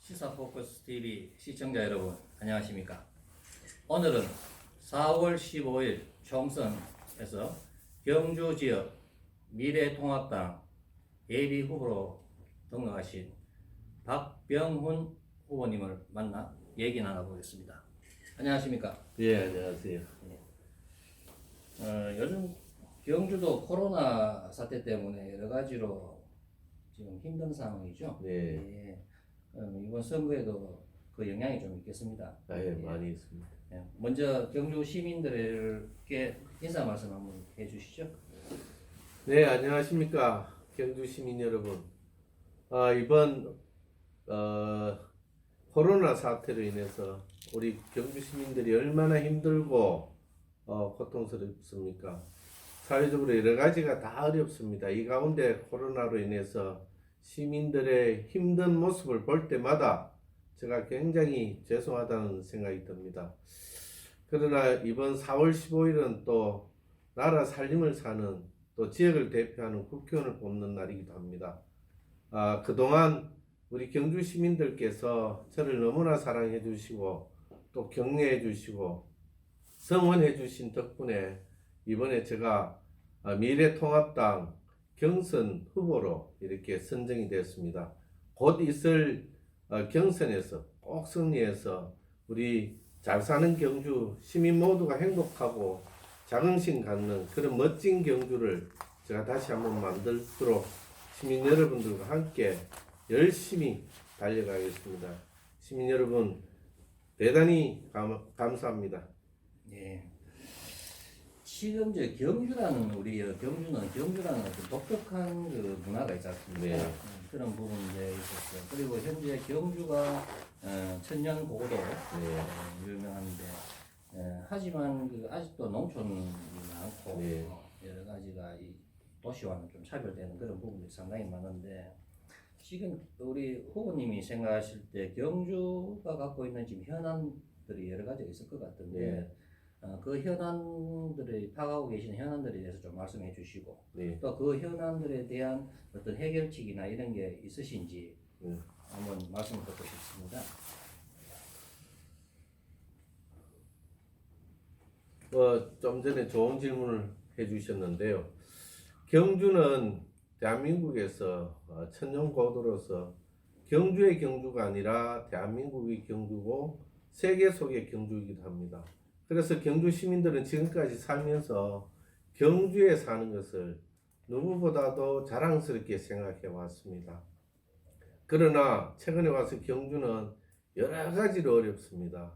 시사 포커스 TV 시청자 여러분 안녕하십니까? 오늘은 4월 15일 총선에서 경주 지역 미래통합당 예비 후보로 등록하신 박병훈 후보님을 만나 얘기 나눠보겠습니다. 안녕하십니까? 예, 안녕하세요. 요즘 경주도 코로나 사태 때문에 여러 가지로 지금 힘든 상황이죠. 네. 예. 이번 선거에도 그 영향이 좀 있겠습니다. 예, 예. 많이 있습니다. 예. 먼저 경주 시민들에게 인사 말씀 한번 해주시죠. 네, 안녕하십니까. 경주 시민 여러분. 이번 코로나 사태로 인해서 우리 경주 시민들이 얼마나 힘들고 고통스럽습니까? 사회적으로 여러 가지가 다 어렵습니다. 이 가운데 코로나로 인해서 시민들의 힘든 모습을 볼 때마다 제가 굉장히 죄송하다는 생각이 듭니다. 그러나 이번 4월 15일은 또 나라 살림을 사는 또 지역을 대표하는 국회의원을 뽑는 날이기도 합니다. 그동안 우리 경주 시민들께서 저를 너무나 사랑해 주시고 또 격려해 주시고 성원해 주신 덕분에 이번에 제가 미래통합당 경선 후보로 이렇게 선정이 되었습니다. 곧 있을 경선에서 꼭 승리해서 우리 잘 사는 경주 시민 모두가 행복하고 자긍심 갖는 그런 멋진 경주를 제가 다시 한번 만들도록 시민 여러분들과 함께 열심히 달려가겠습니다. 시민 여러분 대단히 감사합니다. 예. 지금 경주라는 경주라는 어떤 독특한 그 문화가 있지 않습니까? 네. 그런 부분에 있었어요. 그리고 현재 경주가 천년 고도 유명한데 하지만 아직도 농촌이 많고 네. 여러 가지가 이 도시와는 좀 차별되는 그런 부분들이 상당히 많은데 지금 우리 후보님이 생각하실 때 경주가 갖고 있는 지금 현안들이 여러 가지가 있을 것 같은데 네. 그 현안들이 파악하고 계시는 현안들에 대해서 좀 말씀해 주시고 네. 또 그 현안들에 대한 어떤 해결책이나 이런 게 있으신지 한번 말씀을 듣고 싶습니다. 좀 전에 좋은 질문을 해주셨는데요. 경주는 대한민국에서 천년고도로서 경주의 경주가 아니라 대한민국의 경주고 세계 속의 경주이기도 합니다. 그래서 경주 시민들은 지금까지 살면서 경주에 사는 것을 누구보다도 자랑스럽게 생각해 왔습니다. 그러나 최근에 와서 경주는 여러 가지로 어렵습니다.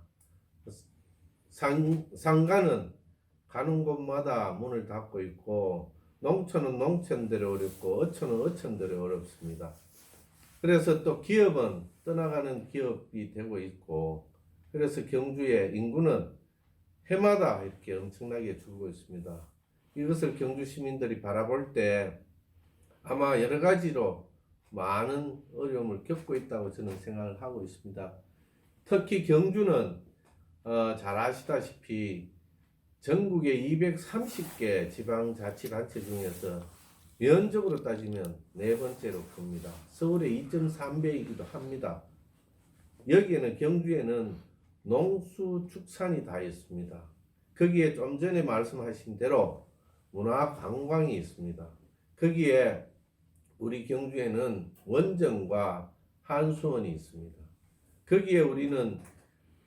상가는 가는 곳마다 문을 닫고 있고 농촌은 농촌대로 어렵고 어촌은 어촌대로 어렵습니다. 그래서 또 기업은 떠나가는 기업이 되고 있고 그래서 경주의 인구는 해마다 이렇게 엄청나게 줄고 있습니다. 이것을 경주 시민들이 바라볼 때 아마 여러 가지로 많은 어려움을 겪고 있다고 저는 생각을 하고 있습니다. 특히 경주는 잘 아시다시피 전국의 230개 지방자치단체 중에서 면적으로 따지면 네 번째로 큽니다. 서울의 2.3배이기도 합니다. 여기에는 경주에는 농수축산이 다 있습니다. 거기에 좀 전에 말씀하신 대로 문화관광이 있습니다. 거기에 우리 경주에는 원정과 한수원이 있습니다. 거기에 우리는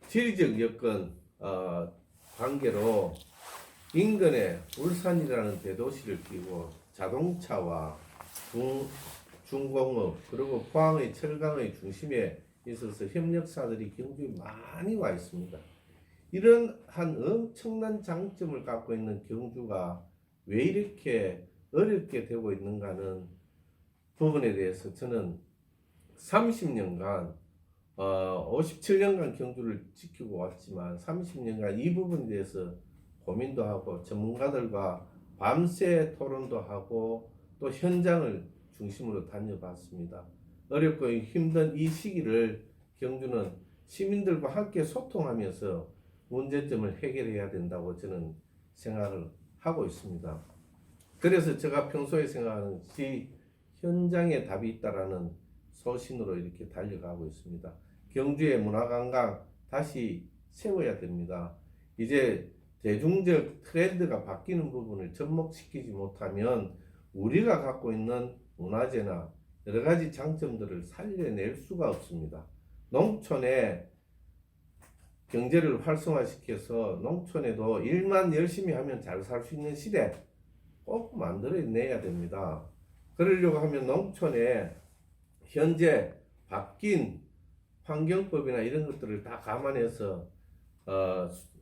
지리적 여건 관계로 인근에 울산이라는 대도시를 끼고 자동차와 중공업 그리고 포항의 철강의 중심에 있어서 협력사들이 경주에 많이 와 있습니다. 이런 한 엄청난 장점을 갖고 있는 경주가 왜 이렇게 어렵게 되고 있는가는 부분에 대해서 저는 30년간 57년간 경주를 지키고 왔지만 30년간 이 부분에 대해서 고민도 하고 전문가들과 밤새 토론도 하고 또 현장을 중심으로 다녀봤습니다. 어렵고 힘든 이 시기를 경주는 시민들과 함께 소통하면서 문제점을 해결해야 된다고 저는 생각을 하고 있습니다. 그래서 제가 평소에 생각하는 현장에 답이 있다라는 소신으로 이렇게 달려가고 있습니다. 경주의 문화관광 다시 세워야 됩니다. 이제 대중적 트렌드가 바뀌는 부분을 접목시키지 못하면 우리가 갖고 있는 문화재나 여러 가지 장점들을 살려낼 수가 없습니다. 농촌에 경제를 활성화시켜서 농촌에도 일만 열심히 하면 잘 살 수 있는 시대 꼭 만들어내야 됩니다. 그러려고 하면 농촌에 현재 바뀐 환경법이나 이런 것들을 다 감안해서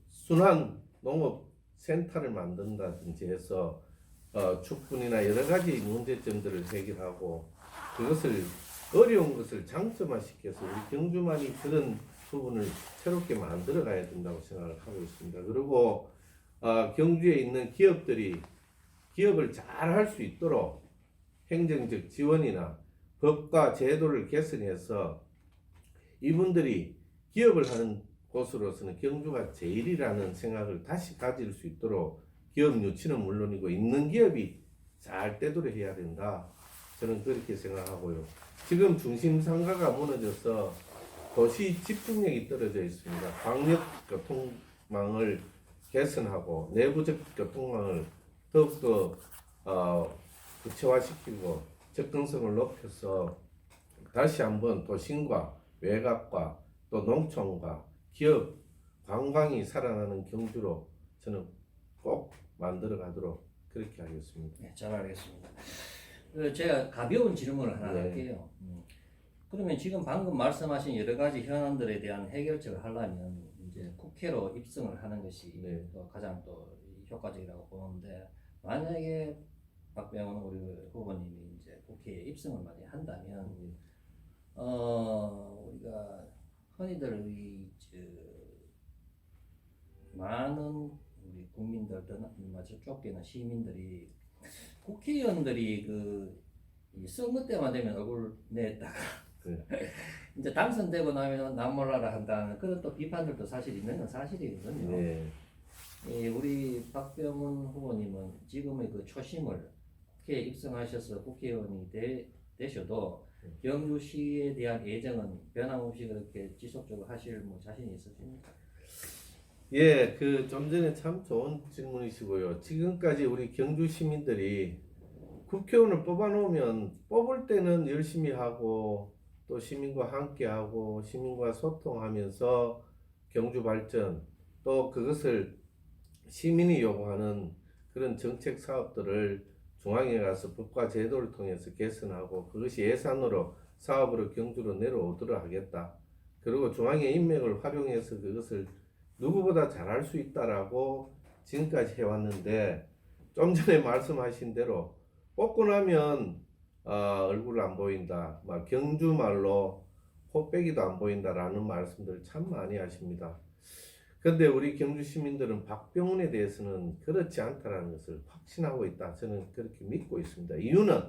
순환 농업 센터를 만든다든지 해서 축분이나 여러 가지 문제점들을 해결하고 그것을 어려운 것을 장점화시켜서 우리 경주만이 그런 부분을 새롭게 만들어 가야 된다고 생각을 하고 있습니다. 그리고 경주에 있는 기업들이 기업을 잘 할 수 있도록 행정적 지원이나 법과 제도를 개선해서 이분들이 기업을 하는 곳으로서는 경주가 제일이라는 생각을 다시 가질 수 있도록 기업 유치는 물론이고 있는 기업이 잘 되도록해야 된다. 저는 그렇게 생각하고요. 지금 중심 상가가 무너져서 도시 집중력이 떨어져 있습니다. 광역 교통망을 개선하고 내부적 교통망을 더욱더 구체화시키고 접근성을 높여서 다시 한번 도심과 외곽과 또 농촌과 기업, 관광이 살아나는 경주로 저는 꼭 만들어 가도록 그렇게 하겠습니다. 네, 잘 알겠습니다. 제가 가벼운 질문을 하나 네. 할게요. 그러면 지금 방금 말씀하신 여러 가지 현안들에 대한 해결책을 하려면 이제 국회로 입성을 하는 것이 네. 또 가장 또 효과적이라고 보는데, 만약에 박병원 우리 후보님이 이제 국회에 입성을 많이 한다면 우리가 흔히들 많은 우리 국민들, 쫓기는 시민들이 국회의원들이 이 선거 때만 되면 얼굴 냈다가 이제 당선되고 나면 남몰라라 한다는 그런 또 비판들도 사실 있는 건 사실이거든요. 네. 우리 박병훈 후보님은 지금의 그 초심을 국회에 입성하셔서 국회의원이 되셔도 경주시에 대한 애정은 변함없이 그렇게 지속적으로 하실 자신이 있으십니까? 예, 좀 전에 참 좋은 질문이시고요. 지금까지 우리 경주 시민들이 국회의원을 뽑아놓으면 뽑을 때는 열심히 하고 또 시민과 함께하고 시민과 소통하면서 경주 발전 또 그것을 시민이 요구하는 그런 정책 사업들을 중앙에 가서 법과 제도를 통해서 개선하고 그것이 예산으로 사업으로 경주로 내려오도록 하겠다. 그리고 중앙의 인맥을 활용해서 그것을 누구보다 잘할 수 있다라고 지금까지 해왔는데, 좀 전에 말씀하신 대로 뽑고 나면 얼굴 안 보인다, 막 경주 말로 코빼기도 안 보인다라는 말씀들 참 많이 하십니다. 그런데 우리 경주 시민들은 박병훈에 대해서는 그렇지 않다라는 것을 확신하고 있다. 저는 그렇게 믿고 있습니다. 이유는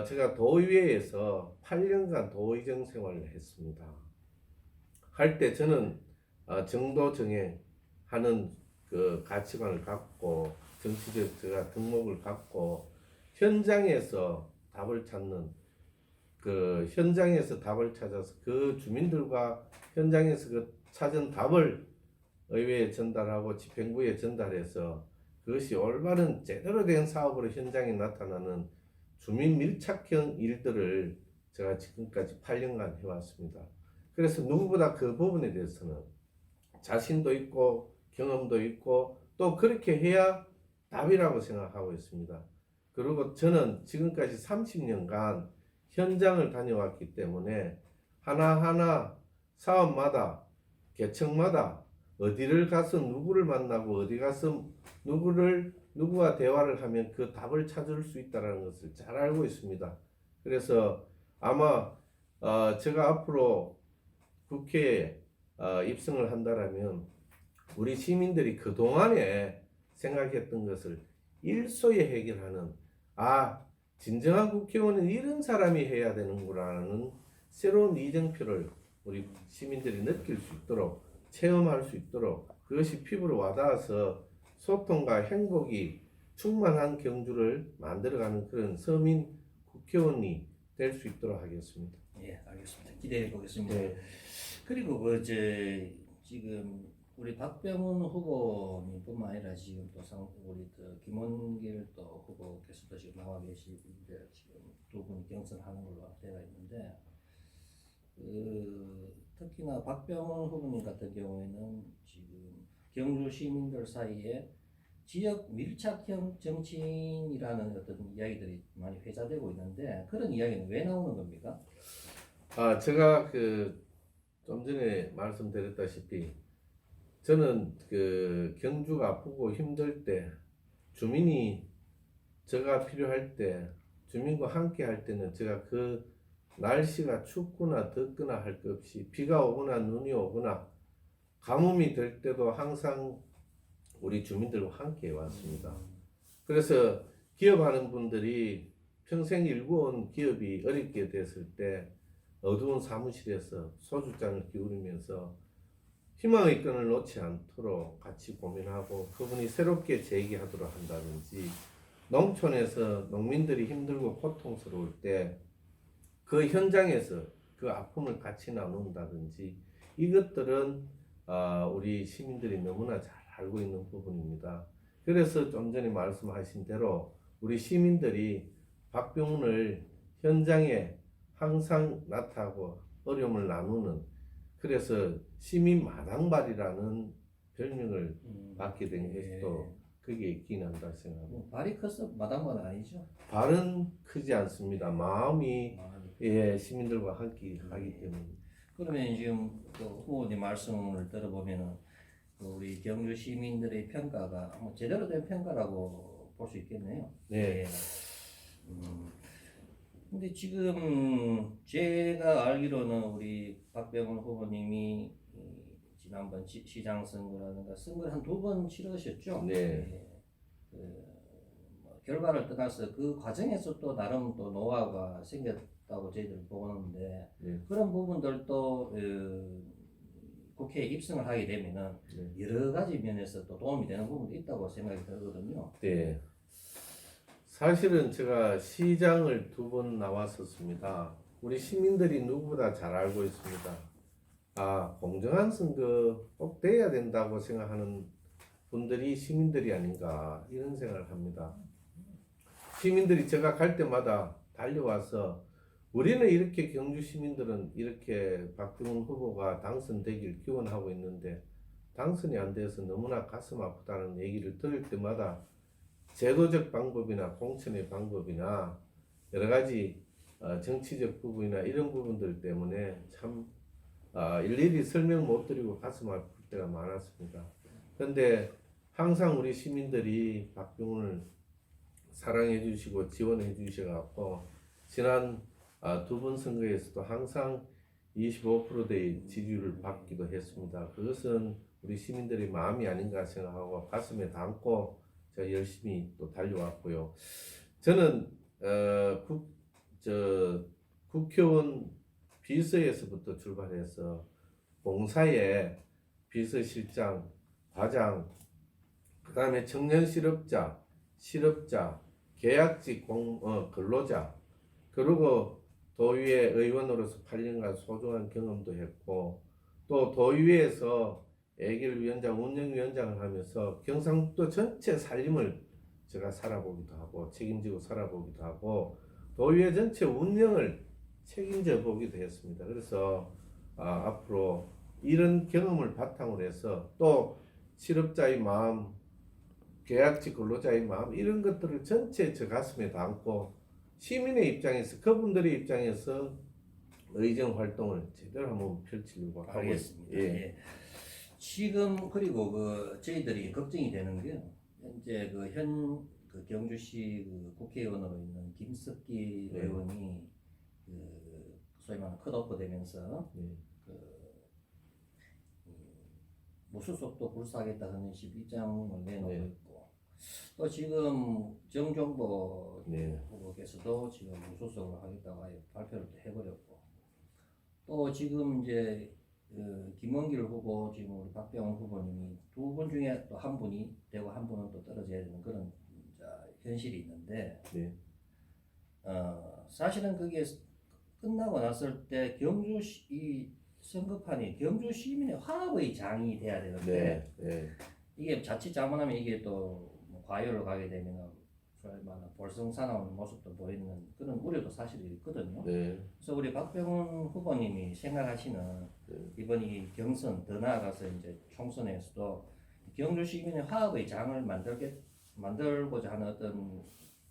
제가 도의회에서 8년간 도의정 생활을 했습니다. 할 때 저는 정도 정행하는 그 가치관을 갖고 정치적 제가 덕목을 갖고 현장에서 답을 찾는 현장에서 답을 찾아서 그 주민들과 현장에서 찾은 답을 의회에 전달하고 집행부에 전달해서 그것이 올바른 제대로 된 사업으로 현장에 나타나는 주민 밀착형 일들을 제가 지금까지 8년간 해왔습니다. 그래서 누구보다 그 부분에 대해서는 자신도 있고 경험도 있고 또 그렇게 해야 답이라고 생각하고 있습니다. 그리고 저는 지금까지 30년간 현장을 다녀왔기 때문에 하나하나 사업마다 개척마다 어디를 가서 누구를 만나고 어디 가서 누구와 대화를 하면 그 답을 찾을 수 있다는 것을 잘 알고 있습니다. 그래서 아마 제가 앞으로 국회에 입성을 한다라면 우리 시민들이 그동안에 생각했던 것을 일소에 해결하는, 진정한 국회의원은 이런 사람이 해야 되는구나라는 새로운 이정표를 우리 시민들이 느낄 수 있도록, 체험할 수 있도록, 그것이 피부로 와닿아서 소통과 행복이 충만한 경주를 만들어가는 그런 서민 국회의원이 될 수 있도록 하겠습니다. 예, 알겠습니다. 기대해 보겠습니다. 네. 그리고 지금 우리 박병훈 후보님뿐만 아니라 지금 또 우리 김원길 또 후보께서도 지금 나와 계시는데 지금 두 분이 경선하는 걸로 되어 있는데 특히나 박병훈 후보님 같은 경우에는 지금 경주 시민들 사이에 지역 밀착형 정치인이라는 어떤 이야기들이 많이 회자되고 있는데 그런 이야기는 왜 나오는 겁니까? 제가 좀 전에 말씀드렸다시피 저는 경주가 아프고 힘들 때 주민이 제가 필요할 때 주민과 함께 할 때는 제가 그 날씨가 춥거나 덥거나 할 것 없이 비가 오거나 눈이 오거나 가뭄이 될 때도 항상 우리 주민들과 함께 해왔습니다. 그래서 기업하는 분들이 평생 일궈온 기업이 어렵게 됐을 때 어두운 사무실에서 소주잔을 기울이면서 희망의 끈을 놓지 않도록 같이 고민하고 그분이 새롭게 재기하도록 한다든지 농촌에서 농민들이 힘들고 고통스러울 때 그 현장에서 그 아픔을 같이 나눈다든지 이것들은 우리 시민들이 너무나 잘 알고 있는 부분입니다. 그래서 좀 전에 말씀하신 대로 우리 시민들이 박병훈을 현장에 항상 나타나고 어려움을 나누는 그래서 시민 마당발이라는 별명을 받게 된 것이 또 거기에 기인한다 생각합니다. 발이 커서 마당발 아니죠? 발은 크지 않습니다. 마음이 시민들과 함께 하기 때문에. 그러면 지금 그 후보님 말씀을 들어보면은 우리 경주 시민들의 평가가 제대로 된 평가라고 볼 수 있겠네요. 네. 근데 지금 제가 알기로는 우리 박병훈 후보님이 지난번 시장 선거라든가 선거를 한 2번 치르셨죠? 네. 결과를 떠나서 그 과정에서 또 나름 또 노하우가 생겼다고 저희들 보는데 그런 부분들도 국회에 입성을 하게 되면은 여러 가지 면에서 또 도움이 되는 부분도 있다고 생각이 들거든요. 네. 사실은 제가 시장을 2번 나왔었습니다. 우리 시민들이 누구보다 잘 알고 있습니다. 공정한 선거 꼭 돼야 된다고 생각하는 분들이 시민들이 아닌가 이런 생각을 합니다. 시민들이 제가 갈 때마다 달려와서 우리는 이렇게 경주 시민들은 이렇게 박병훈 후보가 당선되길 기원하고 있는데 당선이 안 돼서 너무나 가슴 아프다는 얘기를 들을 때마다 제도적 방법이나 공천의 방법이나 여러 가지 정치적 부분이나 이런 부분들 때문에 참 일일이 설명 못 드리고 가슴 아플 때가 많았습니다. 그런데 항상 우리 시민들이 박병훈을 사랑해 주시고 지원해 주셔갖고 지난 2번 선거에서도 항상 25%대의 지지율을 받기도 했습니다. 그것은 우리 시민들의 마음이 아닌가 생각하고 가슴에 담고 제가 열심히 또 달려왔고요. 저는 국회의원 비서에서부터 출발해서 봉사에 비서실장, 과장, 그 다음에 청년 실업자, 계약직 근로자, 그리고 도의회 의원으로서 8년간 소중한 경험도 했고 또 도의회에서 예결위원장, 운영위원장을 하면서 경상북도 전체 살림을 제가 살아보기도 하고 책임지고 살아보기도 하고 도의회 전체 운영을 책임져 보기도 했습니다. 그래서 앞으로 이런 경험을 바탕으로 해서 또 실업자의 마음, 계약직 근로자의 마음 이런 것들을 전체 저 가슴에 담고 시민의 입장에서 그분들의 입장에서 의정 활동을 제대로 한번 펼치려고 하고 있습니다. 예. 지금 그리고 저희들이 걱정이 되는 게 현재 경주시 국회의원으로 있는 김석기 의원이 소위 말하는 컷오프 되면서 무소속도 불사하겠다는 입장을 내놓고 있고 또 지금 정종보 후보께서도 지금 무소속을 하겠다고 발표를 해버렸고 또 지금 이제 김원길 후보 지금 우리 박병훈 후보님이 2분 중에 또 한 분이 되고 한 분은 또 떨어져야 되는 그런 현실이 있는데 사실은 그게 끝나고 났을 때 이 선거판이 경주 시민의 화합의 장이 돼야 되는데 네, 네, 이게 자칫 잘못하면 이게 또뭐 과열로 가게 되면 볼성사나운 모습도 보이는 그런 우려도 사실 있거든요. 네, 그래서 우리 박병훈 후보님이 생각하시는 네. 이번 이 경선 더 나아가서 이제 총선에서도 경주 시민의 화합의 장을 만들고자 하는 어떤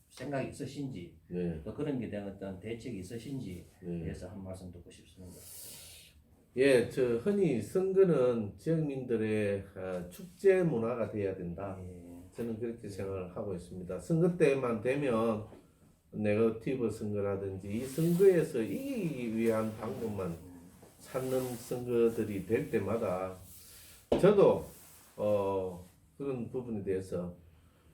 생각이 있으신지 네, 또 그런 게 대한 어떤 대책이 있으신지에 네. 대해서 한 말씀 듣고 싶습니다. 예, 저 흔히 선거는 지역민들의 축제 문화가 돼야 된다. 예. 저는 그렇게 생각을 하고 있습니다. 선거 때만 되면 네거티브 선거라든지 이 선거에서 이기기 위한 방법만 찾는 선거들이 될 때마다 저도 그런 부분에 대해서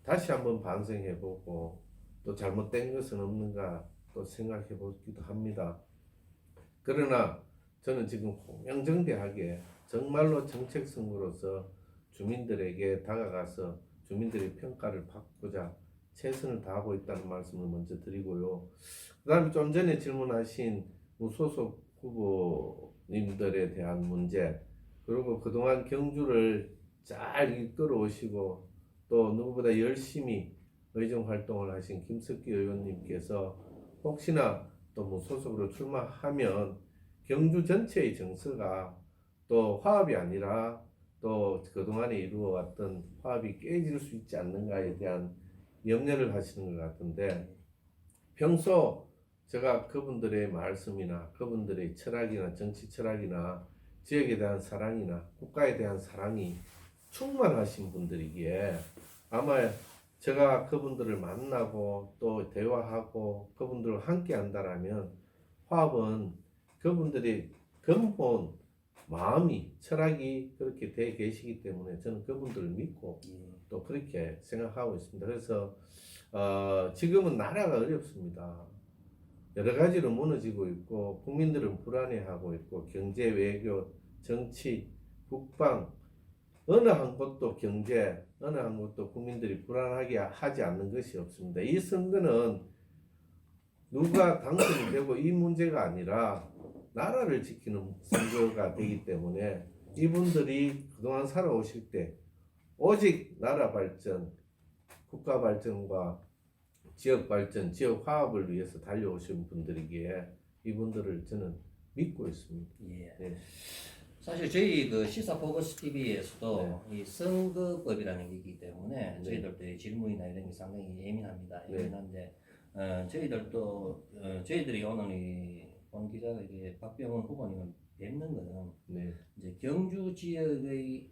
다시 한번 반성해보고 또 잘못된 것은 없는가 또 생각해보기도 합니다. 그러나 저는 지금 공명정대하게 정말로 정책 선거로서 주민들에게 다가가서 주민들의 평가를 받고자 최선을 다하고 있다는 말씀을 먼저 드리고요. 그 다음에 좀 전에 질문하신 무소속 후보님들에 대한 문제, 그리고 그동안 경주를 잘 이끌어 오시고 또 누구보다 열심히 의정 활동을 하신 김석기 의원님께서 혹시나 또 무소속으로 출마하면 경주 전체의 정서가 또 화합이 아니라 또 그동안에 이루어왔던 화합이 깨질 수 있지 않는가에 대한 염려를 하시는 것 같은데, 평소 제가 그분들의 말씀이나 그분들의 철학이나 정치 철학이나 지역에 대한 사랑이나 국가에 대한 사랑이 충만하신 분들이기에 아마 제가 그분들을 만나고 또 대화하고 그분들과 함께 한다라면 화합은 그분들의 근본 마음이 철학이 그렇게 돼 계시기 때문에 저는 그분들을 믿고 또 그렇게 생각하고 있습니다. 그래서 지금은 나라가 어렵습니다. 여러 가지로 무너지고 있고 국민들은 불안해하고 있고 경제, 외교, 정치, 국방 어느 한 곳도 경제, 어느 한 곳도 국민들이 불안하게 하지 않는 것이 없습니다. 이 선거는 누가 당선이 되고 이 문제가 아니라 나라를 지키는 선거가 되기 때문에 이분들이 그동안 살아오실 때 오직 나라 발전, 국가 발전과 지역 발전, 지역 화합을 위해서 달려오신 분들이기에 이분들을 저는 믿고 있습니다. 예. 네. 사실 저희 그 시사 포커스 TV에서도 이 선거법이라는 게 있기 때문에 저희들도 질문이나 이런 게 상당히 예민합니다. 예민한데 저희들도 저희들이 오늘 본 기자가 이게 박병훈 후보님을 뵙는 거는 이제 경주 지역의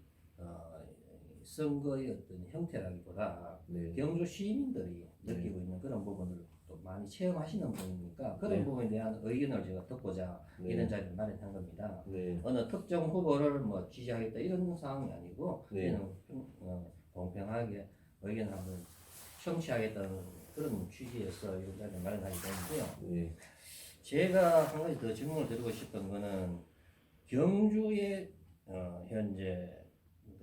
선거의 어떤 형태라기보다 경주 시민들이 느끼고 있는 그런 부분을 또 많이 체험하시는 분이니까 그런 부분에 대한 의견을 제가 듣고자 이런 자리를 마련한 겁니다. 어느 특정 후보를 뭐 지지하겠다 이런 상황이 아니고 그냥 공평하게 의견을 한번 청취하겠다는 그런 취지에서 이런 자리를 마련하게 되는데요. 제가 한 가지 더 질문을 드리고 싶은 거는 경주의 현재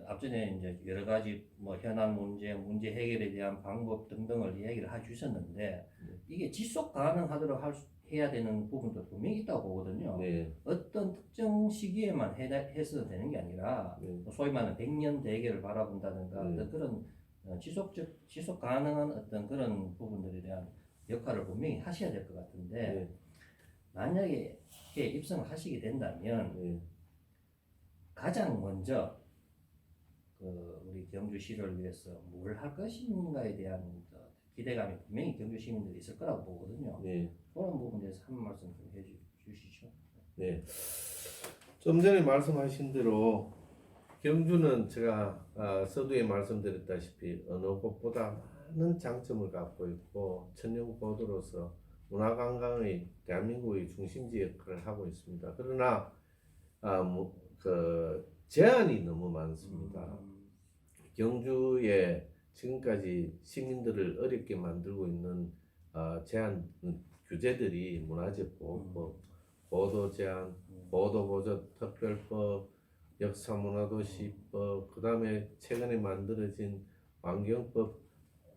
앞전에 이제 여러 가지 뭐 현안 문제 해결에 대한 방법 등등을 얘기를 해주셨는데 이게 지속 가능하도록 해야 되는 부분도 분명히 있다고 보거든요. 어떤 특정 시기에만 해서 되는 게 아니라 소위 말하는 100년 대계를 바라본다든가 어떤 그런 지속 가능한 어떤 그런 부분들에 대한 역할을 분명히 하셔야 될 것 같은데 만약에 입성을 하시게 된다면 가장 먼저 우리 경주시를 위해서 뭘 할 것인가에 대한 기대감이 분명히 경주 시민들이 있을 거라고 보거든요. 그런 부분에 대해서 한 말씀 좀 해주시죠. 좀 전에 말씀하신 대로 경주는 제가 서두에 말씀드렸다시피 어느 곳보다 많은 장점을 갖고 있고 천연고도로서 문화관광의 대한민국의 중심지 역할을 하고 있습니다. 그러나 제한이 너무 많습니다. 경주에 지금까지 시민들을 어렵게 만들고 있는 제한 규제들이 문화재보호법, 보도 제한, 보도보조 특별법, 역사문화도시법, 그 다음에 최근에 만들어진 환경법,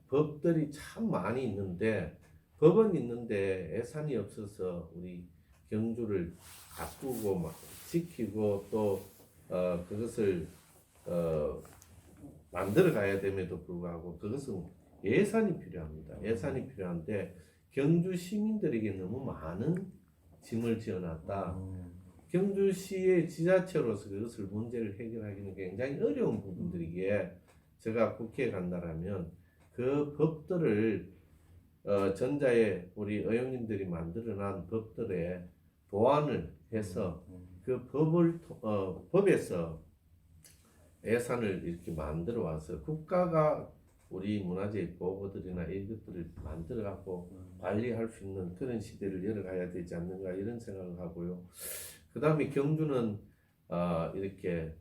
법들이 참 많이 있는데 법은 있는데 예산이 없어서 우리 경주를 가꾸고 막 지키고 또 그것을 만들어 가야 됨에도 불구하고 그것은 예산이 필요합니다. 예산이 필요한데 경주 시민들에게 너무 많은 짐을 지어놨다. 경주시의 지자체로서 그것을 문제를 해결하기는 굉장히 어려운 부분들이기에 제가 국회에 간다라면 그 법들을 전자에 우리 의원님들이 만들어낸 법들에 보완을 해서 그 법에서 예산을 이렇게 만들어 와서 국가가 우리 문화재 보호들이나 이것들을 만들어 갖고 관리할 수 있는 그런 시대를 열어가야 되지 않는가 이런 생각을 하고요. 그 다음에 경주는 이렇게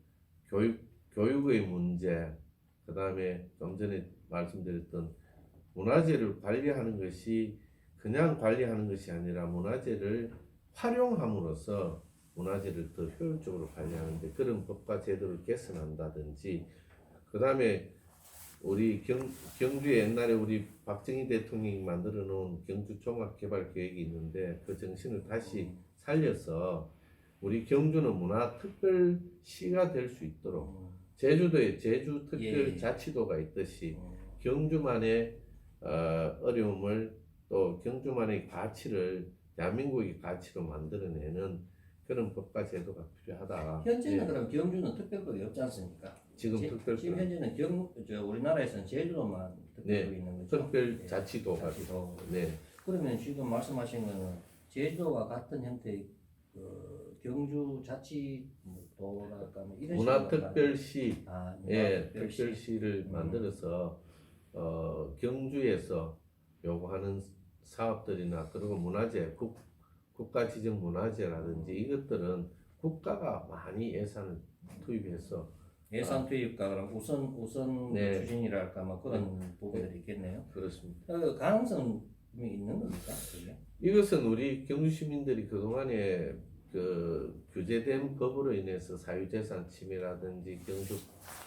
교육의 문제, 그 다음에 좀 전에 말씀드렸던 문화재를 관리하는 것이 그냥 관리하는 것이 아니라 문화재를 활용함으로써 문화재를 더 효율적으로 관리하는데 그런 법과 제도를 개선한다든지, 그 다음에 우리 경주에 옛날에 우리 박정희 대통령이 만들어 놓은 경주 종합개발계획이 있는데 그 정신을 다시 살려서 우리 경주는 문화특별시가 될 수 있도록 제주도에 제주특별자치도가 있듯이 경주만의 어려움을 또 경주만의 가치를 대한민국의 가치로 만들어내는 그런 법과 제도가 필요하다. 현재는 그럼 경주는 특별법이 없지 않습니까? 지금 특별법 지금 현재는 우리나라에서는 제주도만 특별법이 있는 거죠. 특별자치도가 자치도. 네. 그러면 지금 말씀하신 거는 제주도와 같은 형태의 경주 자치도랄까 뭐 이런 문화특별시 예, 문화특별시. 특별시를 만들어서 경주에서 요구하는 사업들이나 그리고 문화재 국가 지정 문화재라든지 이것들은 국가가 많이 예산을 투입해서 예산 투입과 그럼 우선 네. 추진이랄까 뭐 그런 부분들이 있겠네요. 그렇습니다. 가능성이 있는 겁니까? 그게? 이것은 우리 경주 시민들이 그동안에 그 규제된 법으로 인해서 사유재산 침해라든지 경주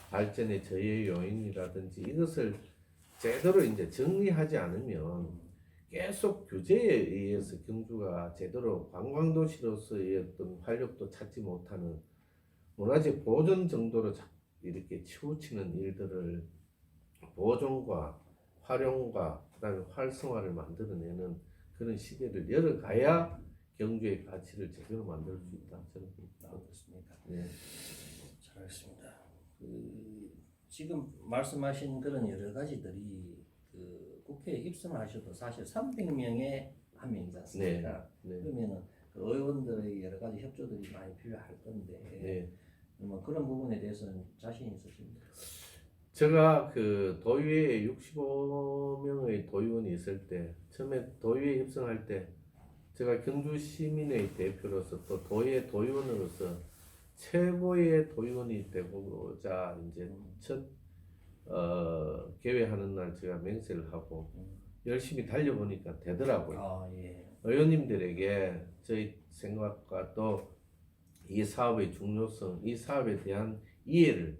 발전의 저해 요인이라든지 이것을 제대로 이제 정리하지 않으면 계속 규제에 의해서 경주가 제대로 관광도시로서의 어떤 활력도 찾지 못하는 문화재 보존 정도로 이렇게 치우치는 일들을 보존과 활용과 그다음에 활성화를 만들어내는 그런 시대를 열어가야 경주의 가치를 제대로 만들 수 있다. 저는 그렇습니다. 네. 잘 알겠습니다. 지금 말씀하신 그런 여러 가지들이 국회에 입성하셔도 사실 300명의 한 명이지 않습니까? 네. 그러면은 그 의원들의 여러 가지 협조들이 많이 필요할 건데 네. 뭐 그런 부분에 대해서는 자신 있으십니까? 제가 그 도의회에 65명의 도의원이 있을 때 처음에 도의회에 입성할 때 제가 경주 시민의 대표로서 또 도의회 도의원으로서 최고의 도의원이 되고자 이제 첫 개회하는 날 제가 맹세를 하고 열심히 달려보니까 되더라고요. 예. 의원님들에게 저희 생각과 또 이 사업의 중요성, 이 사업에 대한 이해를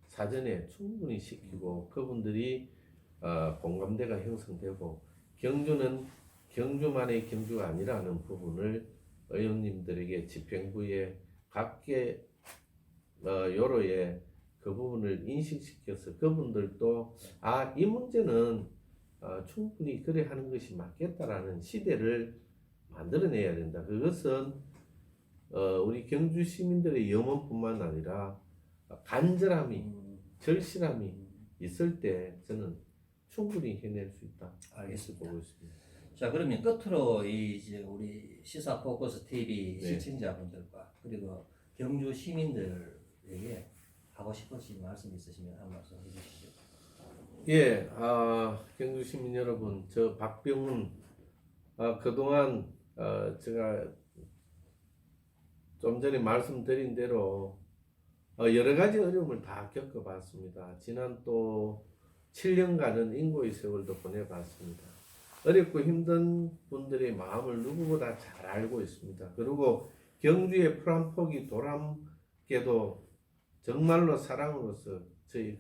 사전에 충분히 시키고 그분들이 공감대가 형성되고 경주는 경주만의 경주가 아니라는 부분을 의원님들에게 집행부에 각계 요로에 그 부분을 인식시켜서 그분들도 이 문제는 충분히 그래 하는 것이 맞겠다라는 시대를 만들어내야 된다. 그것은 우리 경주 시민들의 염원뿐만 아니라 간절함이 절실함이 있을 때 저는 충분히 해낼 수 있다. 알겠습니다. 보고 있습니다. 자, 그러면 끝으로 이제 우리 시사 포커스 TV 네. 시청자분들과 그리고 경주 시민들에게 하고 싶으신 말씀 있으시면 한 말씀 해주시죠. 예, 경주 시민 여러분, 저 박병훈 그동안 제가 좀 전에 말씀드린 대로 여러 가지 어려움을 다 겪어봤습니다. 지난 또 7년간은 인고의 세월도 보내봤습니다. 어렵고 힘든 분들의 마음을 누구보다 잘 알고 있습니다. 그리고 경주의 프란폭이 도람께도 정말로 사랑으로서 저희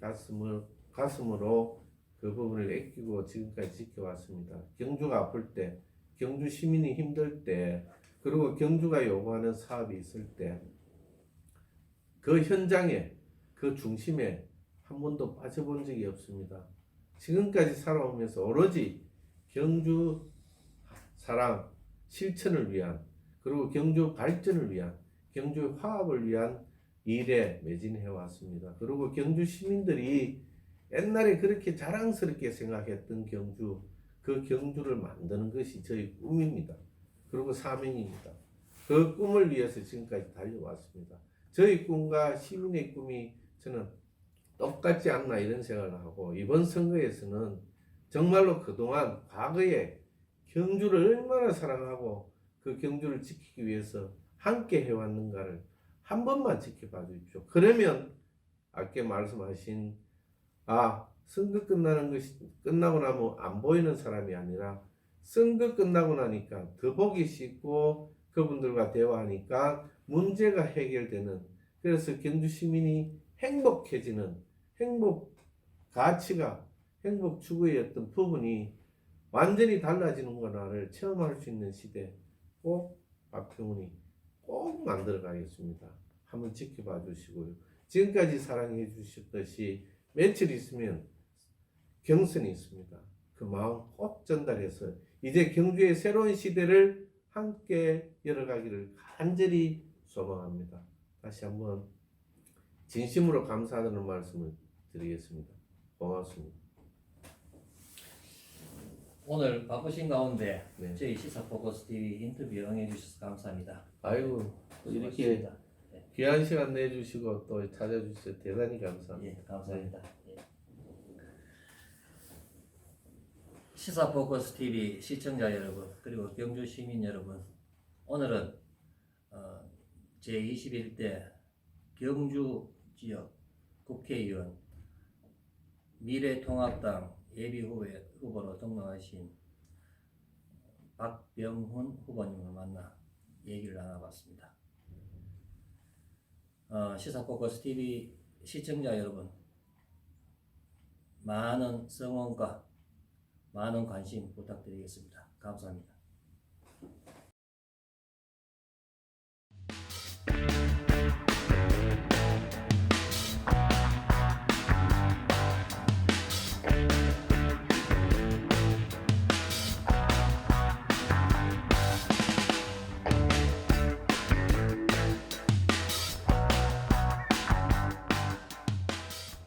가슴으로 그 부분을 애끼고 지금까지 지켜왔습니다. 경주가 아플 때, 경주 시민이 힘들 때 그리고 경주가 요구하는 사업이 있을 때 그 현장에 그 중심에 한 번도 빠져본 적이 없습니다. 지금까지 살아오면서 오로지 경주 사랑 실천을 위한 그리고 경주 발전을 위한 경주 화합을 위한 일에 매진해 왔습니다. 그리고 경주 시민들이 옛날에 그렇게 자랑스럽게 생각했던 경주, 그 경주를 만드는 것이 저희 꿈입니다. 그리고 사명입니다. 그 꿈을 위해서 지금까지 달려왔습니다. 저희 꿈과 시민의 꿈이 저는 똑같지 않나 이런 생각을 하고, 이번 선거에서는 정말로 그동안 과거에 경주를 얼마나 사랑하고 그 경주를 지키기 위해서 함께 해왔는가를 한 번만 지켜봐 주십시오. 그러면 아까 말씀하신 선거 끝나고 나면 안 보이는 사람이 아니라 선거 끝나고 나니까 더 보기 쉽고 그분들과 대화하니까 문제가 해결되는, 그래서 경주 시민이 행복해지는 행복 가치가 행복 추구의 어떤 부분이 완전히 달라지는 거나를 체험할 수 있는 시대 꼭 박병훈이 꼭 만들어 가겠습니다. 한번 지켜봐 주시고요. 지금까지 사랑해 주셨듯이 며칠 있으면 경선이 있습니다. 그 마음 꼭 전달해서 이제 경주의 새로운 시대를 함께 열어가기를 간절히 소망합니다. 다시 한번 진심으로 감사하다는 말씀을 드리겠습니다. 고맙습니다. 오늘 바쁘신 가운데 네. 저희 시사포커스 TV 인터뷰 응해 주셔서 감사합니다. 아이고 이렇게 수고하셨습니다. 귀한 시간 내주시고 또 찾아주셔서 대단히 감사합니다. 예, 감사합니다. 예. 시사포커스 TV 시청자 여러분, 그리고 경주 시민 여러분, 오늘은 제21대 경주 지역 국회의원 미래통합당 예비후보로 등록하신 박병훈 후보님을 만나 얘기를 나눠봤습니다. 시사포커스 TV 시청자 여러분, 많은 성원과 많은 관심 부탁드리겠습니다. 감사합니다.